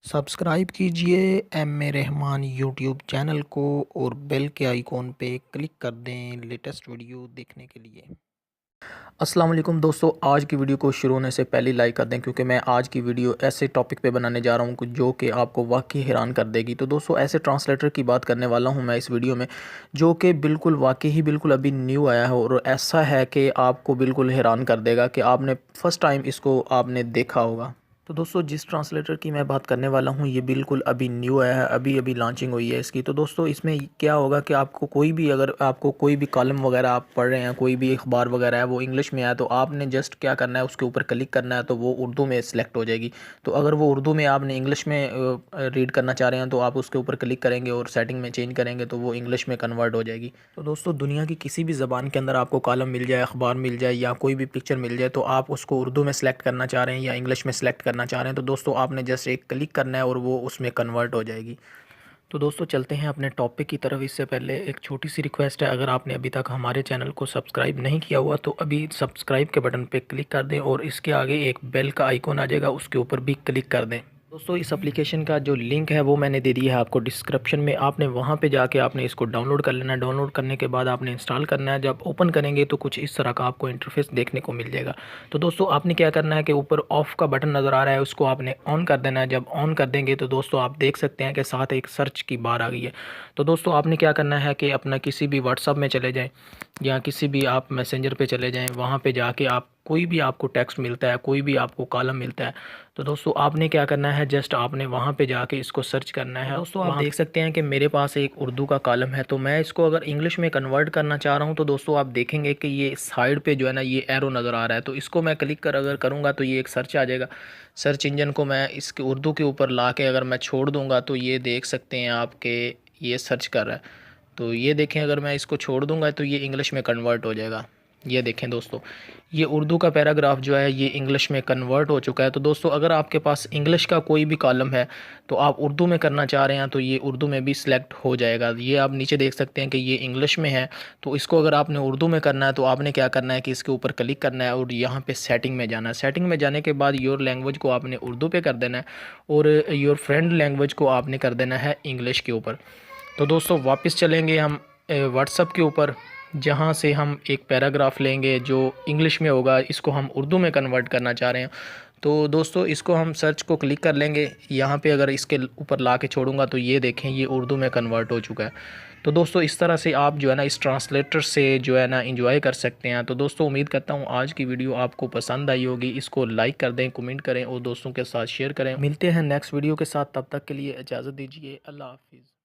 Subscribe कीजिए M A Rahman YouTube channel को और बेल के आइकॉन पे क्लिक कर दें लेटेस्ट वीडियो देखने के लिए। अस्सलाम वालेकुम दोस्तों, आज की वीडियो को शुरू होने से पहले लाइक कर दें क्योंकि मैं आज की वीडियो ऐसे टॉपिक पे बनाने जा रहा हूँ जो कि आपको वाकई हैरान कर देगी। तो दोस्तों, ऐसे ट्रांसलेटर की बात करने वाला हूँ मैं इस वीडियो में, जो कि बिल्कुल वाकई ही बिल्कुल अभी न्यू आया है और ऐसा है कि आपको बिल्कुल हैरान कर देगा कि आपने फ़र्स्ट टाइम इसको आपने देखा होगा। तो दोस्तों, जिस ट्रांसलेटर की मैं बात करने वाला हूँ ये बिल्कुल अभी न्यू आया है, अभी अभी लॉन्चिंग हुई है इसकी। तो दोस्तों, इसमें क्या होगा कि आपको कोई भी, अगर आपको कोई भी कॉलम वगैरह आप पढ़ रहे हैं, कोई भी अखबार वगैरह है वो इंग्लिश में है, तो आपने जस्ट क्या करना है, उसके ऊपर क्लिक करना है तो वो उर्दू में सिलेक्ट हो जाएगी। तो अगर वो उर्दू में आपने इंग्लिश में रीड करना चाह रहे हैं तो आप उसके ऊपर क्लिक करेंगे और सेटिंग में चेंज करेंगे तो वो इंग्लिश में कन्वर्ट हो जाएगी। तो दोस्तों, दुनिया की किसी भी ज़बान के अंदर आपको कॉलम मिल जाए, अखबार मिल जाए या कोई भी पिक्चर मिल जाए, तो आप उसको उर्दू में सेलेक्ट करना चाह रहे हैं या इंग्लिश में सेलेक्ट करना चाह रहे हैं, तो दोस्तों आपने जस्ट एक क्लिक करना है और वो उसमें कन्वर्ट हो जाएगी। तो दोस्तों, चलते हैं अपने टॉपिक की तरफ। इससे पहले एक छोटी सी रिक्वेस्ट है, अगर आपने अभी तक हमारे चैनल को सब्सक्राइब नहीं किया हुआ तो अभी सब्सक्राइब के बटन पे क्लिक कर दें और इसके आगे एक बेल का आइकॉन आ जाएगा, उसके ऊपर भी क्लिक कर दें। दोस्तों, इस एप्लीकेशन का जो लिंक है वो मैंने दे दिया है आपको डिस्क्रिप्शन में। आपने वहाँ पे जाके आपने इसको डाउनलोड कर लेना है। डाउनलोड करने के बाद आपने इंस्टॉल करना है। जब ओपन करेंगे तो कुछ इस तरह का आपको इंटरफेस देखने को मिल जाएगा। तो दोस्तों, आपने क्या करना है कि ऊपर ऑफ का बटन नज़र आ रहा है, उसको आपने ऑन कर देना है। जब ऑन कर देंगे तो दोस्तों आप देख सकते हैं कि साथ एक सर्च की बार आ गई है। तो दोस्तों, आपने क्या करना है कि अपना किसी भी व्हाट्सअप में चले जाएँ या किसी भी आप मैसेंजर पे चले जाएँ, वहाँ पे जाके आप कोई भी आपको टेक्स्ट मिलता है, कोई भी आपको कॉलम मिलता है, तो दोस्तों आपने क्या करना है, जस्ट आपने वहाँ पे जाके इसको सर्च करना है। दोस्तों, आप देख सकते हैं कि मेरे पास एक उर्दू का कॉलम है, तो मैं इसको अगर इंग्लिश में कन्वर्ट करना चाह रहा हूँ तो दोस्तों आप देखेंगे कि ये साइड पे जो है ना ये एरो नज़र आ रहा है। तो इसको मैं क्लिक कर अगर करूँगा तो ये एक सर्च आ जाएगा। सर्च इंजन को मैं इसके उर्दू के ऊपर ला के अगर मैं छोड़ दूँगा तो ये देख सकते हैं आप कि ये सर्च कर रहा है। तो ये देखें, अगर मैं इसको छोड़ दूँगा तो ये इंग्लिश में कन्वर्ट हो जाएगा। ये देखें दोस्तों, ये उर्दू का पैराग्राफ जो है ये इंग्लिश में कन्वर्ट हो चुका है। तो दोस्तों, अगर आपके पास इंग्लिश का कोई भी कॉलम है तो आप उर्दू में करना चाह रहे हैं तो ये उर्दू में भी सिलेक्ट हो जाएगा। ये आप नीचे देख सकते हैं कि ये इंग्लिश में है, तो इसको अगर आपने उर्दू में करना है तो आपने क्या करना है कि इसके ऊपर क्लिक करना है और यहाँ पे सेटिंग में जाना है। सेटिंग में जाने के बाद योर लैंग्वेज को आपने उर्दू पे कर देना है और योर फ्रेंड लैंग्वेज को आपने कर देना है इंग्लिश के ऊपर। तो दोस्तों, वापस चलेंगे हम व्हाट्सअप के ऊपर, जहाँ से हम एक पैराग्राफ लेंगे जो इंग्लिश में होगा, इसको हम उर्दू में कन्वर्ट करना चाह रहे हैं। तो दोस्तों, इसको हम सर्च को क्लिक कर लेंगे। यहाँ पे अगर इसके ऊपर ला के छोड़ूंगा तो ये देखें ये उर्दू में कन्वर्ट हो चुका है। तो दोस्तों, इस तरह से आप जो है ना इस ट्रांसलेटर से जो है ना इंजॉय कर सकते हैं। तो दोस्तों, उम्मीद करता हूँ आज की वीडियो आपको पसंद आई होगी। इसको लाइक कर दें, कमेंट करें और दोस्तों के साथ शेयर करें। मिलते हैं नेक्स्ट वीडियो के साथ, तब तक के लिए इजाज़त दीजिए। अल्लाह हाफिज़।